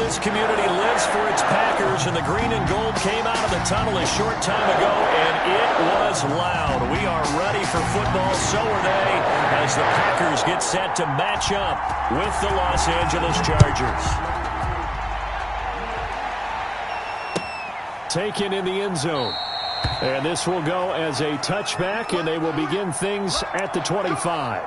this community lives for its Packers, and the green and gold came out of the tunnel a short time ago, and it was loud. We are ready for football, so are they, as the Packers get set to match up with the Los Angeles Chargers. Taken in the end zone. And this will go as a touchback, and they will begin things at the 25.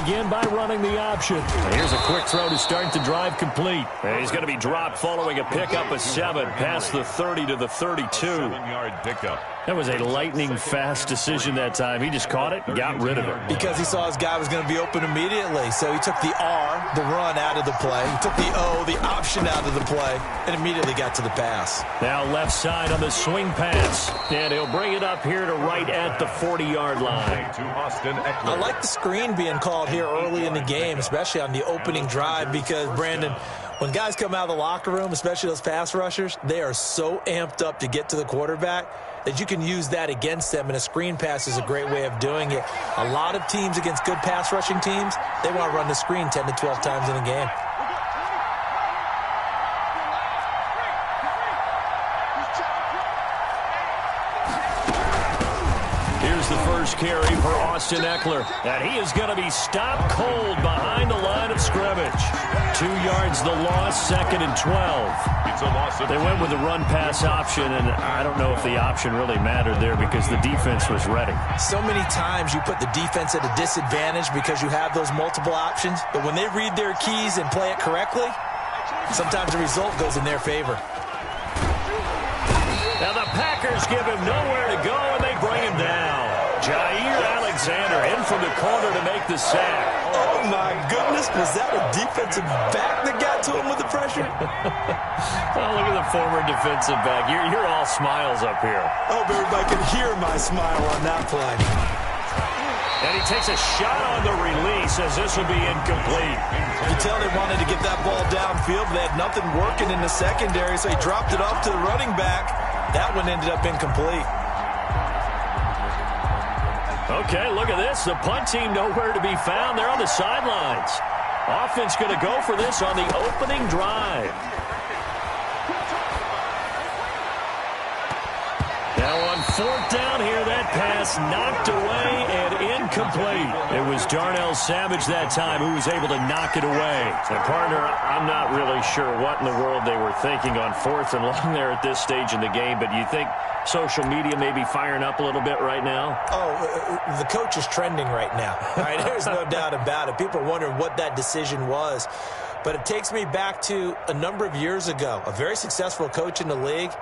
Begin by running the option. And here's a quick throw to start the drive complete. And he's going to be dropped following a pickup of 7 past the 30 to the 32. 7-yard pickup. That was a lightning-fast decision that time. He just caught it and got rid of it. Because he saw his guy was going to be open immediately. So he took the R, the run, out of the play. He took the O, the option, out of the play, and immediately got to the pass. Now left side on the swing pass. And he'll bring it up here to right at the 40-yard line. I like the screen being called here early in the game, especially on the opening drive, because, Brandon, when guys come out of the locker room, especially those pass rushers, they are so amped up to get to the quarterback that you can use that against them, and a screen pass is a great way of doing it. A lot of teams against good pass rushing teams, they want to run the screen 10 to 12 times in a game. Carry for Austin Eckler, and he is going to be stopped cold behind the line of scrimmage. 2 yards the loss, 2nd and 12. It's a loss of They went with the run-pass option, and I don't know if the option really mattered there because the defense was ready. So many times you put the defense at a disadvantage because you have those multiple options, but when they read their keys and play it correctly, sometimes the result goes in their favor. Now the Packers give him nowhere to go, and they bring him down. Jair Alexander in from the corner to make the sack. Oh, my goodness. Was that a defensive back that got to him with the pressure? Oh, look at the former defensive back. You're all smiles up here. I hope everybody can hear my smile on that play. And he takes a shot on the release as this will be incomplete. You tell they wanted to get that ball downfield. They had nothing working in the secondary, so he dropped it off to the running back. That one ended up incomplete. Okay, look at this. The punt team nowhere to be found. They're on the sidelines. Offense going to go for this on the opening drive. Now on 4th down here, that pass knocked away and incomplete. It was Darnell Savage that time who was able to knock it away. And partner, I'm not really sure what in the world they were thinking on 4th and long there at this stage in the game, but you think social media may be firing up a little bit right now? Oh, the coach is trending right now. All right, there's no doubt about it. People are wondering what that decision was. But it takes me back to a number of years ago. A very successful coach in the league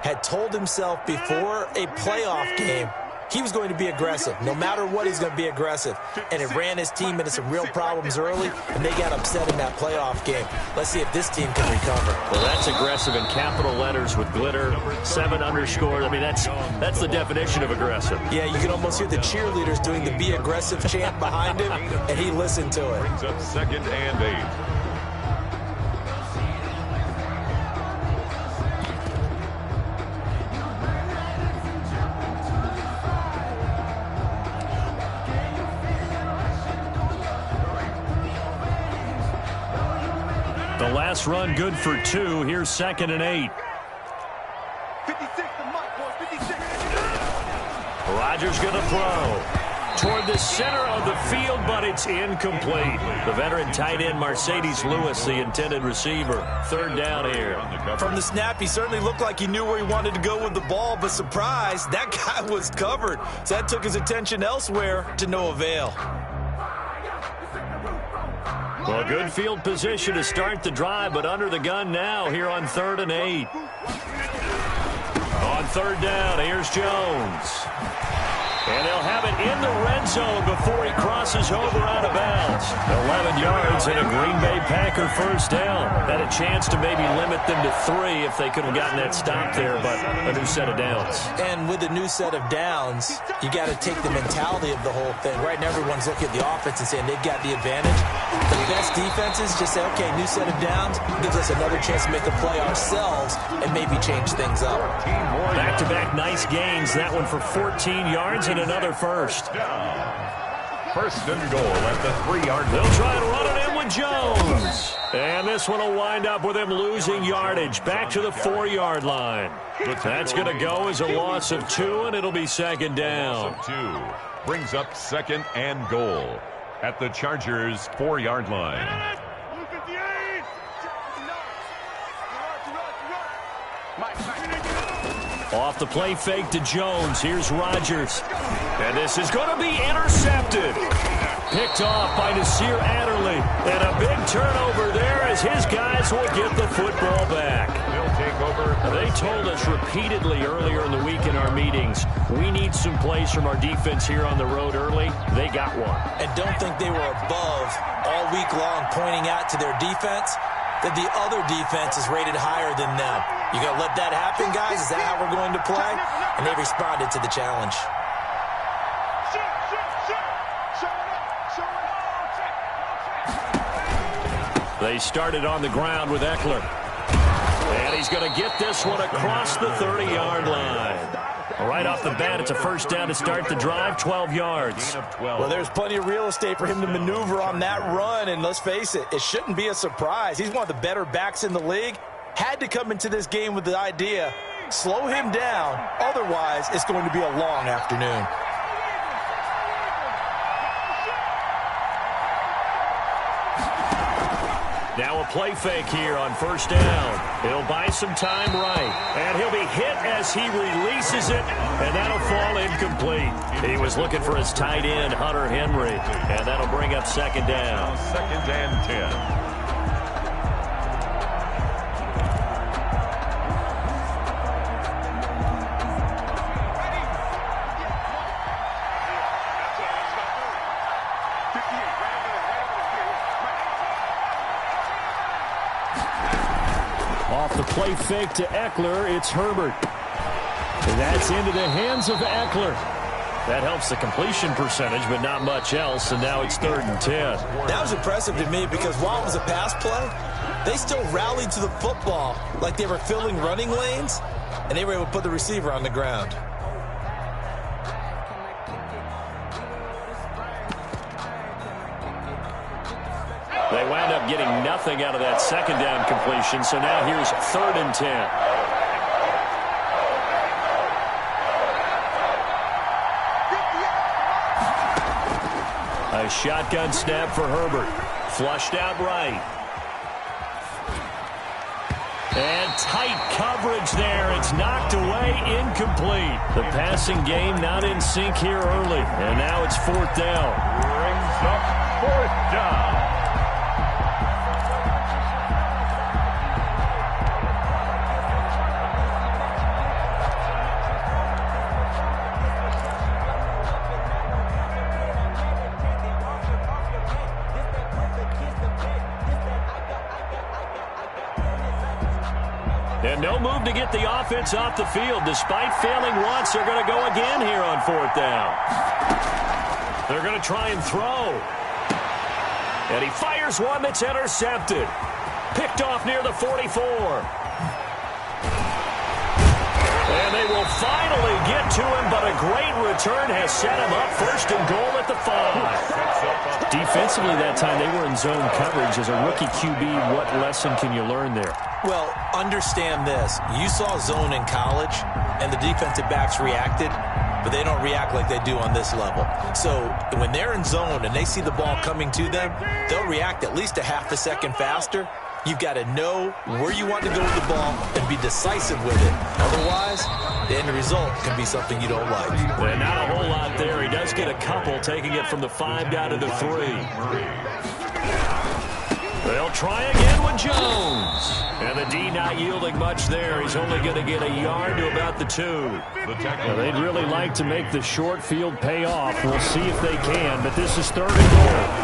had told himself before a playoff game he was going to be aggressive. No matter what, he's going to be aggressive. And it ran his team into some real problems early, and they got upset in that playoff game. Let's see if this team can recover. Well, that's aggressive in capital letters with glitter, 7 underscore. I mean, that's the definition of aggressive. Yeah, you can almost hear the cheerleaders doing the "Be Aggressive" chant behind him, and he listened to it. Brings up 2nd and 8. The last run good for 2. Here's 2nd and 8. 56, Rodgers going to throw toward the center of the field, but it's incomplete. The veteran tight end Mercedes Lewis, the intended receiver. 3rd down here. From the snap, he certainly looked like he knew where he wanted to go with the ball, but surprise, that guy was covered. So that took his attention elsewhere to no avail. Well, good field position to start the drive, but under the gun now here on 3rd and 8. On 3rd down, here's Jones. And they'll have it in the red zone before he crosses over out of bounds. 11 yards and a Green Bay Packer first down. Had a chance to maybe limit them to 3 if they could have gotten that stop there, but a new set of downs. And with a new set of downs, you got to take the mentality of the whole thing. Right now, everyone's looking at the offense and saying they've got the advantage. The best defenses just say, okay, new set of downs gives us another chance to make a play ourselves and maybe change things up. Back-to-back nice gains. That one for 14 yards and another first. First and goal at the 3-yard line. They'll try and run it in with Jones. And this one will wind up with him losing yardage back to the 4-yard line. That's going to go as a loss of 2, and it'll be second down. Loss of 2 brings up second and goal at the Chargers' 4-yard line. Off the play fake to Jones. Here's Rodgers. And this is going to be intercepted. Picked off by Nasir Adderley. And a big turnover there as his guys will get the football back. They'll take over. They told us repeatedly earlier in the week in our meetings, we need some plays from our defense here on the road early. They got one. And don't think they were above all week long pointing out to their defense that the other defense is rated higher than them. You going to let that happen, guys? Is that how we're going to play? And they responded to the challenge. They started on the ground with Eckler. And he's going to get this one across the 30-yard line. Right off the bat, it's a first down to start the drive, 12 yards. Well, there's plenty of real estate for him to maneuver on that run, and let's face it, it shouldn't be a surprise. He's one of the better backs in the league. Had to come into this game with the idea, slow him down, otherwise it's going to be a long afternoon. Now a play fake here on first down. He'll buy some time right. And he'll be hit as he releases it, and that'll fall incomplete. He was looking for his tight end, Hunter Henry, and that'll bring up second down. Second and 10. Off the play fake to Eckler, it's Herbert. And that's into the hands of Eckler. That helps the completion percentage, but not much else, and now it's 3rd and 10. That was impressive to me because while it was a pass play, they still rallied to the football like they were filling running lanes, and they were able to put the receiver on the ground. They wound up getting nothing out of that second down completion, so now here's 3rd and 10. A shotgun snap for Herbert. Flushed out right. And tight coverage there. It's knocked away, incomplete. The passing game not in sync here early, and now it's 4th down. Brings up 4th down. And no move to get the offense off the field. Despite failing once, they're going to go again here on 4th down. They're going to try and throw. And he fires one that's intercepted. Picked off near the 44. And they will finally get to him, but a great return has set him up 1st and goal at the 5. Defensively that time, they were in zone coverage. As a rookie QB, what lesson can you learn there? Well, understand this. You saw zone in college, and the defensive backs reacted, but they don't react like they do on this level. So when they're in zone and they see the ball coming to them, they'll react at least a half a second faster. You've got to know where you want to go with the ball and be decisive with it. Otherwise, the end result can be something you don't like. Well, not a whole lot there. He does get a couple, taking it from the 5 down to the 3. They'll try again with Jones. And the D not yielding much there. He's only going to get a yard to about the 2. Well, they'd really like to make the short field pay off. We'll see if they can, but this is 3rd and goal.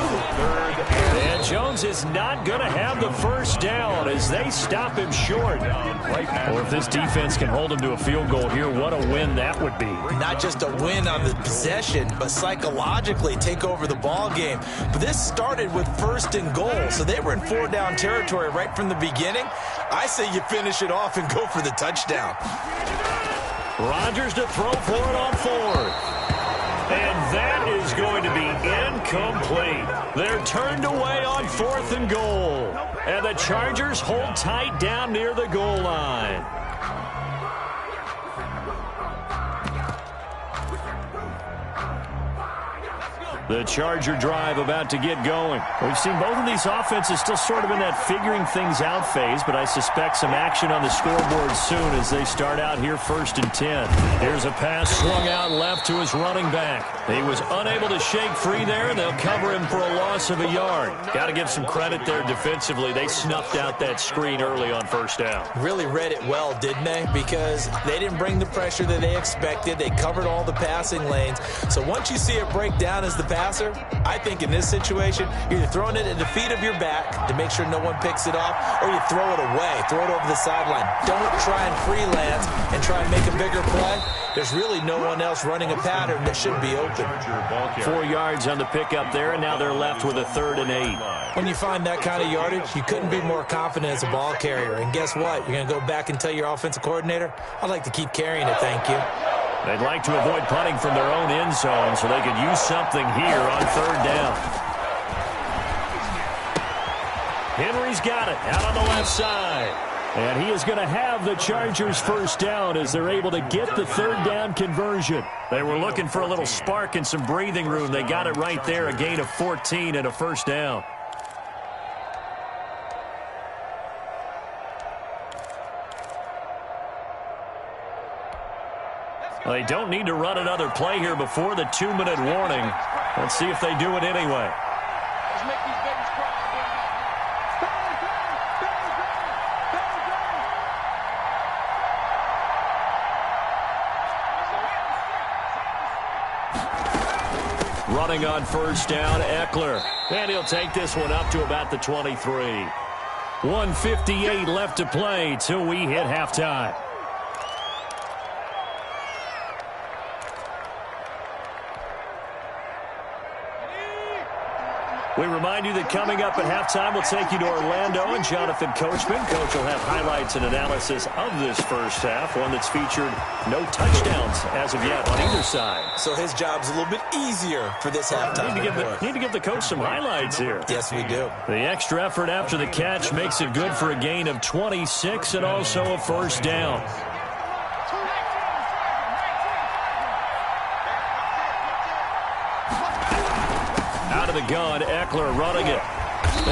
And Jones is not going to have the first down as they stop him short. Or if this defense can hold him to a field goal here, what a win that would be. Not just a win on the possession, but psychologically take over the ball game. But this started with 1st and goal, so they were in 4-down territory right from the beginning. I say you finish it off and go for the touchdown. Rodgers to throw for it on 4th. And that is going to be incomplete. They're turned away on 4th and goal. And the Chargers hold tight down near the goal line. The Charger drive about to get going. We've seen both of these offenses still sort of in that figuring things out phase, but I suspect some action on the scoreboard soon as they start out here 1st and 10. Here's a pass swung out left to his running back. He was unable to shake free there, and they'll cover him for a loss of a yard. Got to give some credit there defensively. They snuffed out that screen early on 1st down. Really read it well, didn't they? Because they didn't bring the pressure that they expected. They covered all the passing lanes. So once you see it break down as the passer, I think in this situation, you're either throwing it at the feet of your back to make sure no one picks it off, or you throw it away, throw it over the sideline. Don't try and freelance and try and make a bigger play. There's really no one else running a pattern that should be open. 4 yards on the pickup there, and now they're left with a 3rd and 8. When you find that kind of yardage, you couldn't be more confident as a ball carrier. And guess what? You're going to go back and tell your offensive coordinator, I'd like to keep carrying it, thank you. They'd like to avoid punting from their own end zone so they could use something here on 3rd down. Henry's got it out on the left side. And he is going to have the Chargers' first down as they're able to get the 3rd down conversion. They were looking for a little spark and some breathing room. They got it right there, a gain of 14 and a first down. Well, they don't need to run another play here before the 2-minute warning. Let's see if they do it anyway. Running on 1st down, Eckler. And he'll take this one up to about the 23. 1:58 left to play till we hit halftime. We remind you that coming up at halftime, we'll take you to Orlando and Jonathan Coachman. Coach will have highlights and analysis of this first half, one that's featured no touchdowns as of yet on either side. So his job's a little bit easier for this halftime. Need to give the coach some highlights here. Yes, we do. The extra effort after the catch makes it good for a gain of 26 and also a first down. Out of the gun, Eckler running it.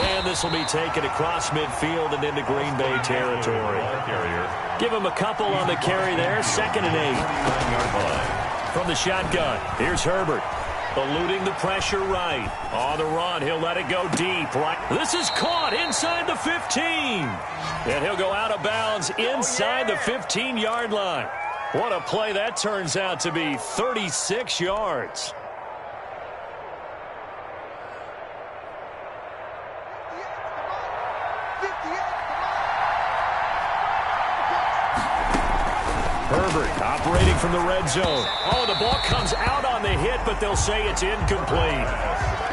And this will be taken across midfield and into Green Bay territory. Give him a couple on the carry there. 2nd and 8. From the shotgun, here's Herbert. Eluding the pressure right. On the run, he'll let it go deep. Right. This is caught inside the 15. And he'll go out of bounds inside the 15-yard line. What a play that turns out to be. 36 yards. Herbert operating from the red zone. Oh, the ball comes out on the hit, but they'll say it's incomplete.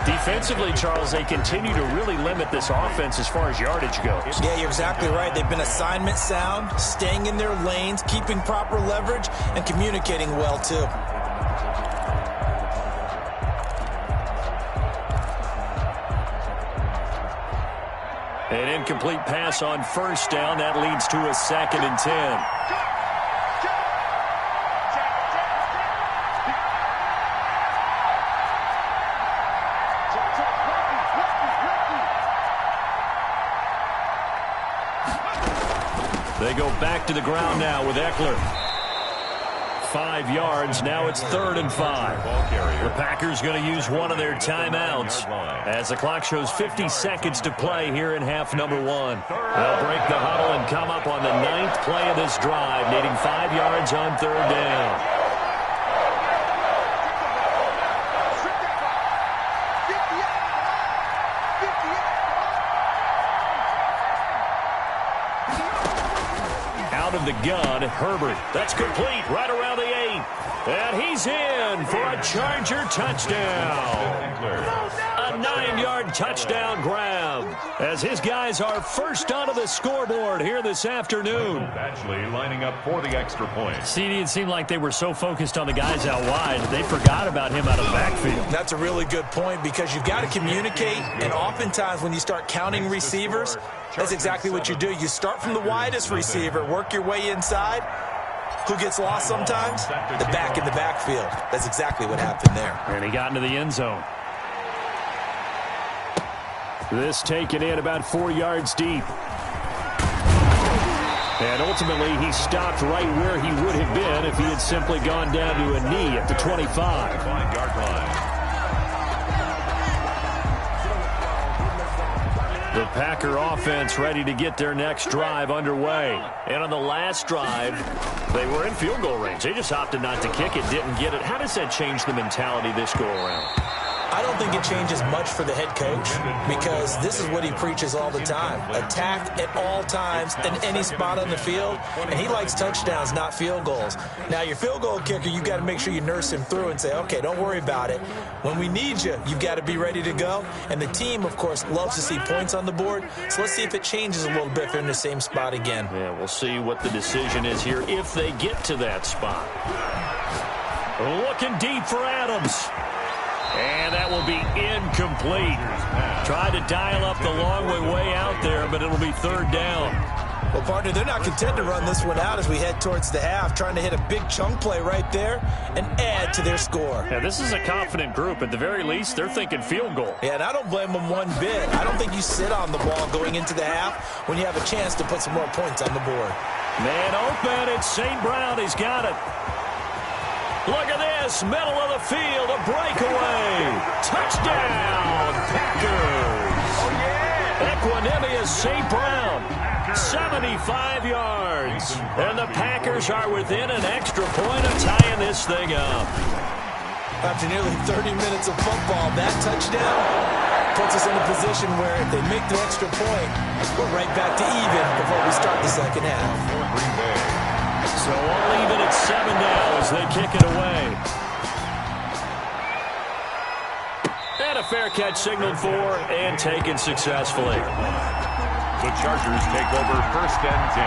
Defensively, Charles, they continue to really limit this offense as far as yardage goes. Yeah, you're exactly right. They've been assignment sound, staying in their lanes, keeping proper leverage, and communicating well, too. An incomplete pass on 1st down. That leads to a 2nd and 10. They go back to the ground now with Eckler. 5 yards. Now it's 3rd and 5. The Packers going to use one of their timeouts as the clock shows 50 seconds to play here in half number 1. They'll break the huddle and come up on the 9th play of this drive, needing 5 yards on 3rd down. Out of the gun, Herbert. That's complete right around the 8. And he's in for a Charger touchdown. A 9-yard touchdown grab as his guys are first onto the scoreboard here this afternoon. Actually lining up for the extra point. CD, it seemed like they were so focused on the guys out wide, they forgot about him out of the backfield. That's a really good point because you've got to communicate, and oftentimes when you start counting receivers, that's exactly what you do. You start from the widest receiver, work your way inside. Who gets lost sometimes? The back in the backfield. That's exactly what happened there. And he got into the end zone. This taken in about 4 yards deep. And ultimately, he stopped right where he would have been if he had simply gone down to a knee at the 25. 5-yard line. The Packer offense ready to get their next drive underway. And on the last drive, they were in field goal range. They just opted not to kick it, didn't get it. How does that change the mentality this go-around? I don't think it changes much for the head coach because this is what he preaches all the time. Attack at all times in any spot on the field, and he likes touchdowns, not field goals. Now, your field goal kicker, you've got to make sure you nurse him through and say, okay, don't worry about it. When we need you, you've got to be ready to go. And the team, of course, loves to see points on the board, so let's see if it changes a little bit if they're in the same spot again. Yeah, we'll see what the decision is here if they get to that spot. Looking deep for Adams. And that will be incomplete. Tried to dial up the long way out there, but it'll be 3rd down. Well, partner, they're not content to run this one out as we head towards the half, trying to hit a big chunk play right there and add to their score. Yeah, this is a confident group. At the very least, they're thinking field goal. Yeah, and I don't blame them one bit. I don't think you sit on the ball going into the half when you have a chance to put some more points on the board. Man open, it's St. Brown. He's got it. Look at this, middle of the field, a breakaway. Touchdown, Packers. Oh, yeah. Equanimous St. Brown, 75 yards. And the Packers are within an extra point of tying this thing up. After nearly 30 minutes of football, that touchdown puts us in a position where if they make the extra point, we're right back to even before we start the second half. So all even at 7 now as they kick it away. And a fair catch signaled for and taken successfully. The Chargers take over 1st and 10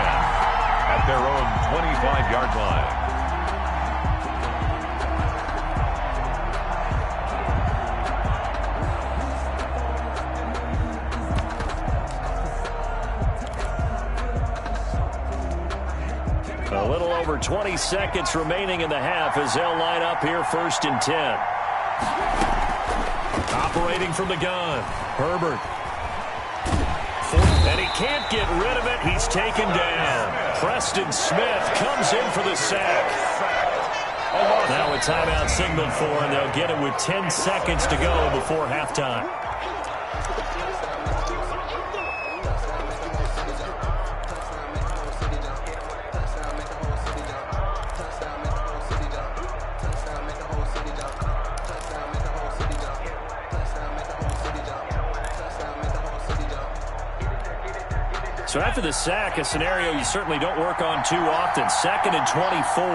at their own 25-yard line. A little over 20 seconds remaining in the half as they'll line up here 1st and 10. Operating from the gun, Herbert. And he can't get rid of it. He's taken down. Preston Smith comes in for the sack. Now a timeout signaled for, and they'll get it with 10 seconds to go before halftime. So after the sack, a scenario you certainly don't work on too often. 2nd and 24.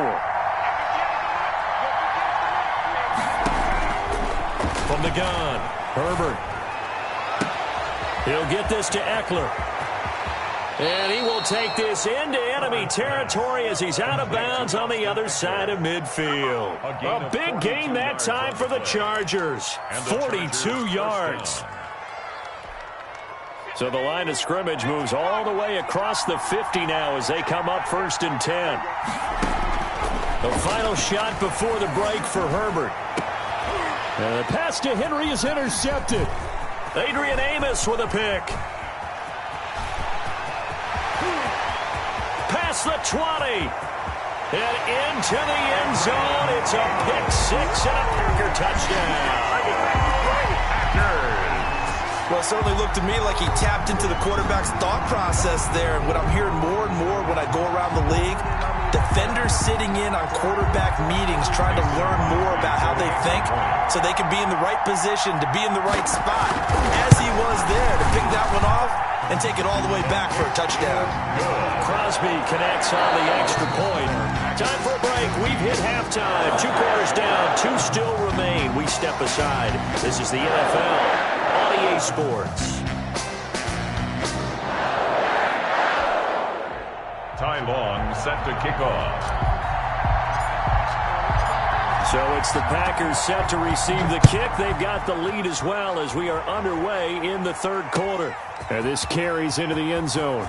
From the gun, Herbert. He'll get this to Eckler. And he will take this into enemy territory as he's out of bounds on the other side of midfield. A big gain that time for the Chargers. 42 yards. So the line of scrimmage moves all the way across the 50 now as they come up 1st and 10. The final shot before the break for Herbert. And the pass to Henry is intercepted. Adrian Amos with a pick. Past the 20. And into the end zone. It's a pick 6 and a Packer touchdown. Packers. Well, it certainly looked to me like he tapped into the quarterback's thought process there. And what I'm hearing more and more when I go around the league, defenders sitting in on quarterback meetings trying to learn more about how they think so they can be in the right position to be in the right spot, as he was there to pick that one off and take it all the way back for a touchdown. Crosby connects on the extra point. Time for a break. We've hit halftime. 2 quarters down, 2 still remain. We step aside. This is the NFL on EA Sports. Ty Long set to kick off. So it's the Packers set to receive the kick. They've got the lead as well as we are underway in the 3rd quarter. And this carries into the end zone.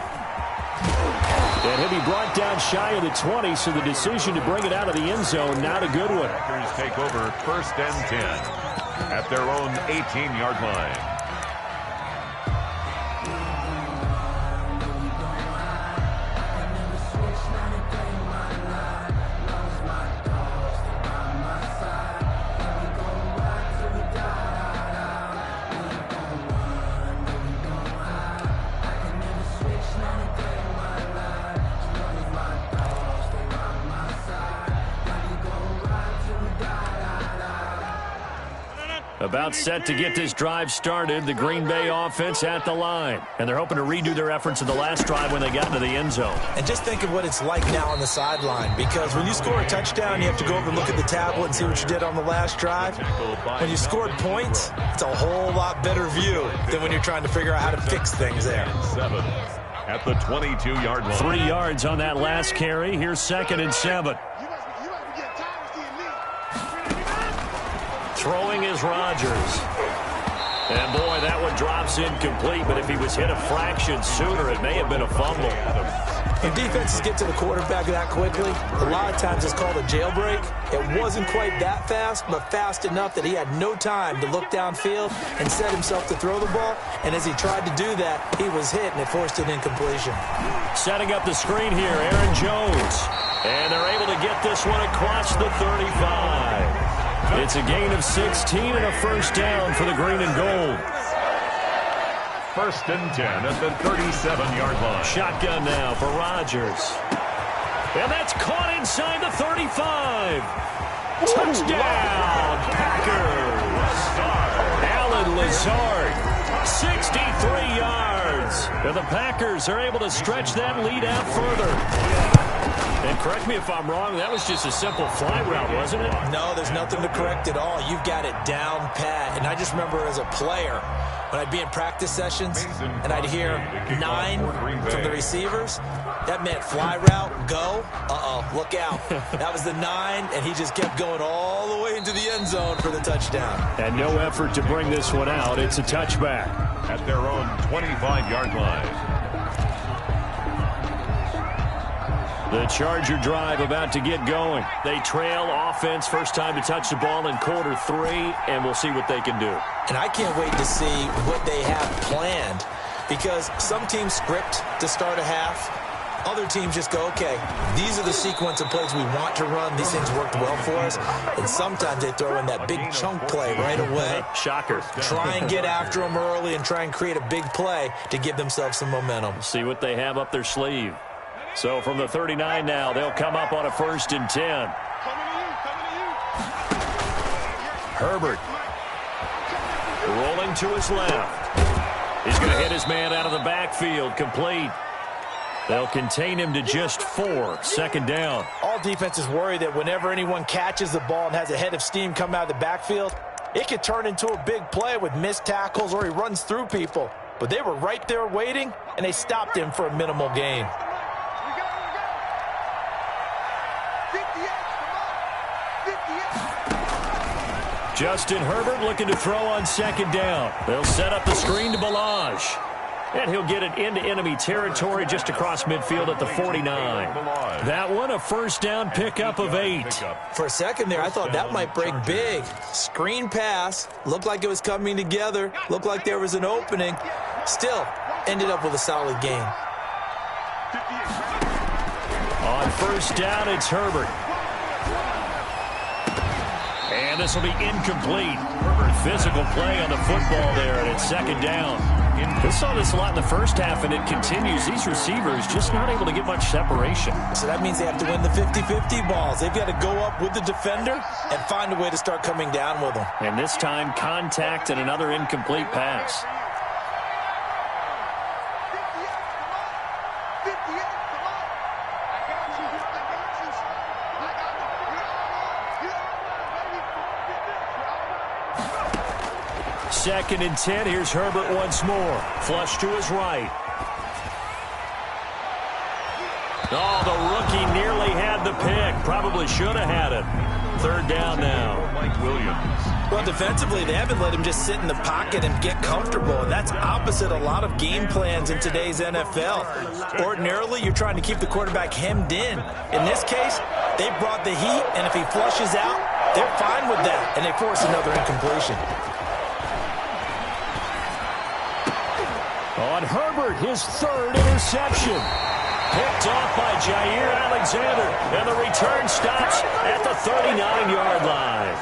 And he'll be brought down shy of the 20, so the decision to bring it out of the end zone, not a good one. Packers take over 1st and 10 at their own 18-yard line. About set to get this drive started, the Green Bay offense at the line. And they're hoping to redo their efforts in the last drive when they got into the end zone. And just think of what it's like now on the sideline, because when you score a touchdown, you have to go over and look at the tablet and see what you did on the last drive. When you scored points, it's a whole lot better view than when you're trying to figure out how to fix things there. 7 at the 22-yard line. 3 yards on that last carry. Here's 2nd and 7. Throwing is Rodgers. And, boy, that one drops incomplete, but if he was hit a fraction sooner, it may have been a fumble. When defenses get to the quarterback that quickly, a lot of times it's called a jailbreak. It wasn't quite that fast, but fast enough that he had no time to look downfield and set himself to throw the ball. And as he tried to do that, he was hit, and it forced an incompletion. Setting up the screen here, Aaron Jones. And they're able to get this one across the 35. It's a gain of 16 and a 1st down for the green and gold. 1st and 10 at the 37-yard line. Shotgun now for Rodgers. And that's caught inside the 35. Touchdown, Packers. Alan Lazard, 63 yards. And the Packers are able to stretch that lead out further. And correct me if I'm wrong, that was just a simple fly route, wasn't it? No, there's nothing to correct at all. You've got it down pat. And I just remember as a player, when I'd be in practice sessions and I'd hear 9 from the receivers, that meant fly route, go, look out. That was the 9, and he just kept going all the way into the end zone for the touchdown. And no effort to bring this one out. It's a touchback. At their own 25-yard line. The Charger drive about to get going. They trail offense, first time to touch the ball in quarter 3, and we'll see what they can do. And I can't wait to see what they have planned, because some teams script to start a half. Other teams just go, okay, these are the sequence of plays we want to run. These things worked well for us. And sometimes they throw in that big chunk play right away. Shocker. Try and get after them early and try and create a big play to give themselves some momentum. See what they have up their sleeve. So from the 39 now, they'll come up on a 1st and 10. Herbert rolling to his left. He's going to hit his man out of the backfield, complete. They'll contain him to just 4, 2nd down. All defenses worry that whenever anyone catches the ball and has a head of steam come out of the backfield, it could turn into a big play with missed tackles or he runs through people. But they were right there waiting, and they stopped him for a minimal gain. Justin Herbert looking to throw on 2nd down. They'll set up the screen to Balaj. And he'll get it into enemy territory just across midfield at the 49. That one, a 1st down pickup of 8. For a second there, I thought that might break big. Screen pass. Looked like it was coming together. Looked like there was an opening. Still, ended up with a solid gain. On 1st down, it's Herbert. And this will be incomplete. Physical play on the football there, and it's second down. We saw this a lot in the first half, and it continues. These receivers just not able to get much separation. So that means they have to win the 50-50 balls. They've got to go up with the defender and find a way to start coming down with them. And this time, contact and another incomplete pass. Second and 10. Here's Herbert once more. Flush to his right. Oh, the rookie nearly had the pick. Probably should have had it. Third down now. Mike Williams. Well, defensively, they haven't let him just sit in the pocket and get comfortable. And that's opposite a lot of game plans in today's NFL. Ordinarily, you're trying to keep the quarterback hemmed in. In this case, they brought the heat, and if he flushes out, they're fine with that, and they force another incompletion. On Herbert, his third interception. Picked off by Jair Alexander, and the return stops at the 39-yard line.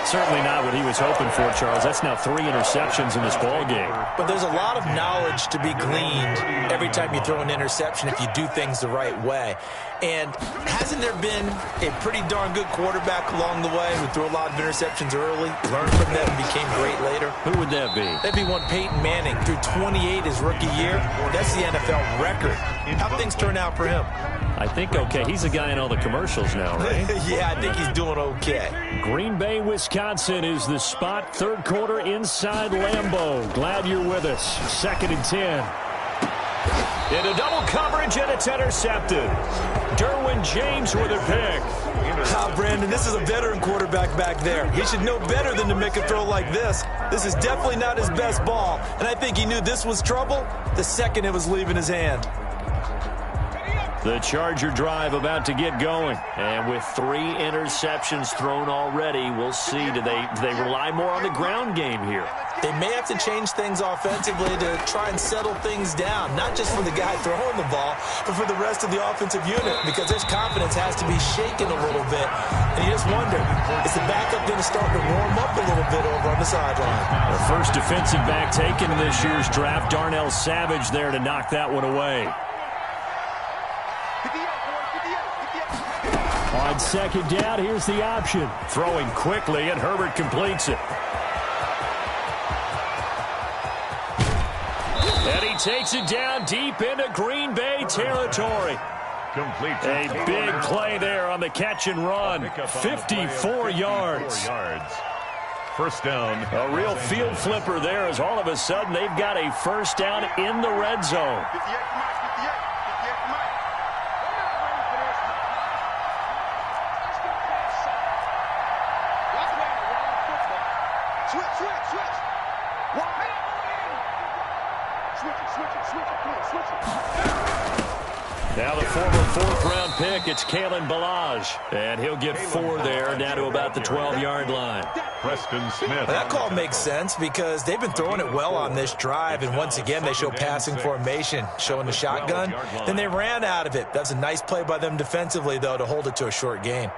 Certainly not what he was hoping for, Charles. That's now 3 interceptions in this ballgame. But there's a lot of knowledge to be gleaned every time you throw an interception if you do things the right way. And hasn't there been a pretty darn good quarterback along the way who threw a lot of interceptions early, learned from them, and became great later? Who would that be? That'd be one Peyton Manning. Threw 28 his rookie year. That's the NFL record. How things turn out for him? I think okay. He's a guy in all the commercials now, right? Yeah, I think he's doing okay. Green Bay, Wisconsin is the spot. Third quarter inside Lambeau. Glad you're with us. Second and 10. Into double coverage, and it's intercepted. Derwin James with a pick. Brandon, this is a veteran quarterback back there. He should know better than to make a throw like this. This is definitely not his best ball, and I think he knew this was trouble the second it was leaving his hand. The Charger drive about to get going. And with 3 interceptions thrown already, we'll see. Do they rely more on the ground game here? They may have to change things offensively to try and settle things down, not just for the guy throwing the ball, but for the rest of the offensive unit, because their confidence has to be shaken a little bit. And you just wonder, is the backup going to start to warm up a little bit over on the sideline? The first defensive back taken in this year's draft, Darnell Savage there to knock that one away. On second down, here's the option. Throwing quickly, and Herbert completes it. And he takes it down deep into Green Bay territory. Complete. A big play there on the catch and run. 54 yards. First down. A real field flipper there as all of a sudden they've got a first down in the red zone. Now the former fourth-round pick, it's Kalen Ballage. And he'll get 4 there, down to about the 12-yard line. Preston Smith. Well, that call makes sense because they've been throwing it well on this drive, and once again they show passing formation, showing the shotgun. Then they ran out of it. That was a nice play by them defensively, though, to hold it to a short gain.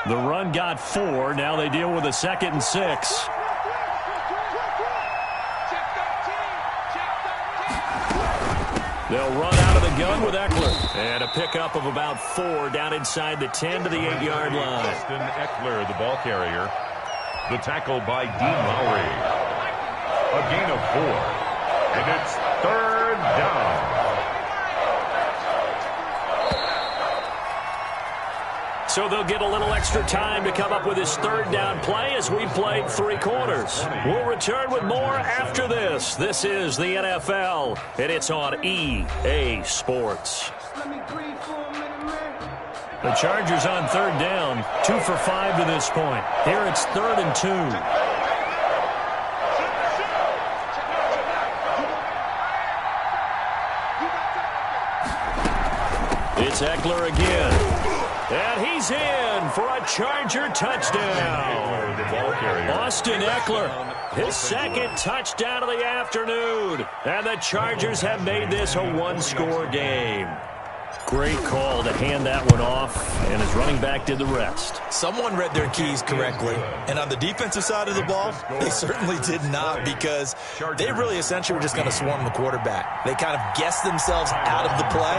The run got 4. Now they deal with a 2nd and 6. They'll run out of the gun with Eckler. And a pickup of about 4 down inside the 10 to the 8-yard line. Austin Eckler, the ball carrier. The tackle by Dean Lowry. A gain of 4. And it's third down. So they'll get a little extra time to come up with his third down play as we played 3 quarters. We'll return with more after this. This is the NFL, and it's on EA Sports. The Chargers on third down, 2 for 5 to this point. Here it's 3rd and 2. It's Eckler again. And he's in for a Charger touchdown. The ball carrier. Austin Eckler, his second touchdown of the afternoon. And the Chargers have made this a one-score game. Great call to hand that one off, and his running back did the rest. Someone read their keys correctly. And on the defensive side of the ball, they certainly did not, because they really essentially were just going to swarm the quarterback. They kind of guessed themselves out of the play,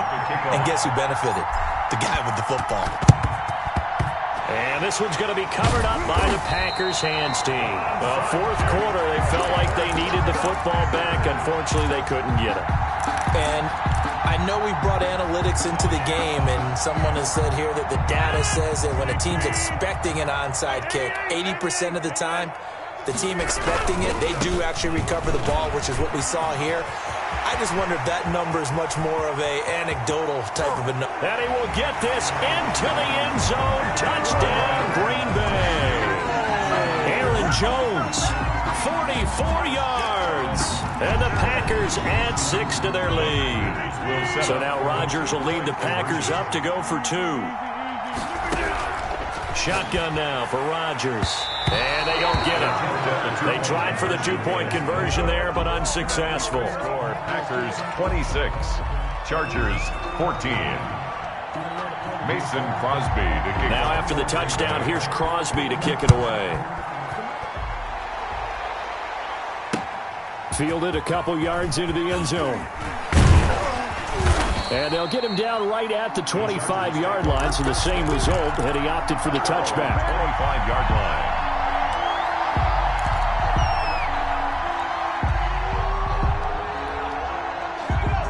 and guess who benefited? The guy with the football. And this one's going to be covered up by the Packers hands team. Fourth quarter, they felt like they needed the football back. Unfortunately, they couldn't get it. And I know we brought analytics into the game, and someone has said here that the data says that when a team's expecting an onside kick, 80% of the time, the team expecting it, they do actually recover the ball, which is what we saw here. I just wonder if that number is much more of a anecdotal type of a number. And he will get this into the end zone. Touchdown, Green Bay. Aaron Jones, 44 yards. And the Packers add 6 to their lead. So now Rodgers will lead the Packers up to go for 2. Shotgun now for Rodgers. And they don't get it. They tried for the 2-point conversion there, but unsuccessful. Packers 26, Chargers 14. Mason Crosby to kick. Now after the touchdown, here's Crosby to kick it away. Fielded a couple yards into the end zone. And they'll get him down right at the 25-yard line, so the same result had he opted for the touchback. 25-yard line.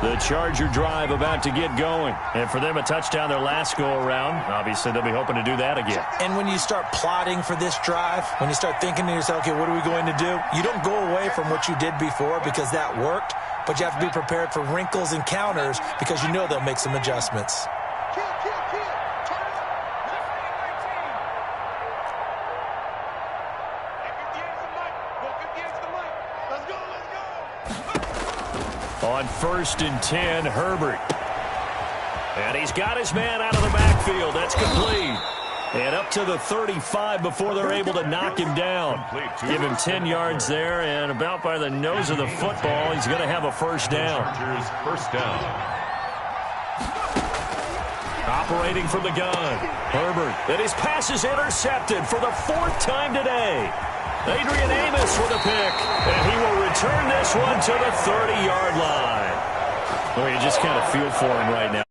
The Charger drive about to get going. And for them, a touchdown their last go-around. Obviously, they'll be hoping to do that again. And when you start plotting for this drive, when you start thinking to yourself, okay, what are we going to do? You don't go away from what you did before because that worked, but you have to be prepared for wrinkles and counters because you know they'll make some adjustments. On 1st and 10, Herbert. And he's got his man out of the backfield. That's complete. And up to the 35 before they're able to knock him down. Give him 10 yards there, and about by the nose of the football, he's going to have a first down. First down. Operating from the gun, Herbert. And his pass is intercepted for the 4th time today. Adrian Amos with a pick, and he will return this one to the 30-yard line. Well, you just kind of feel for him right now.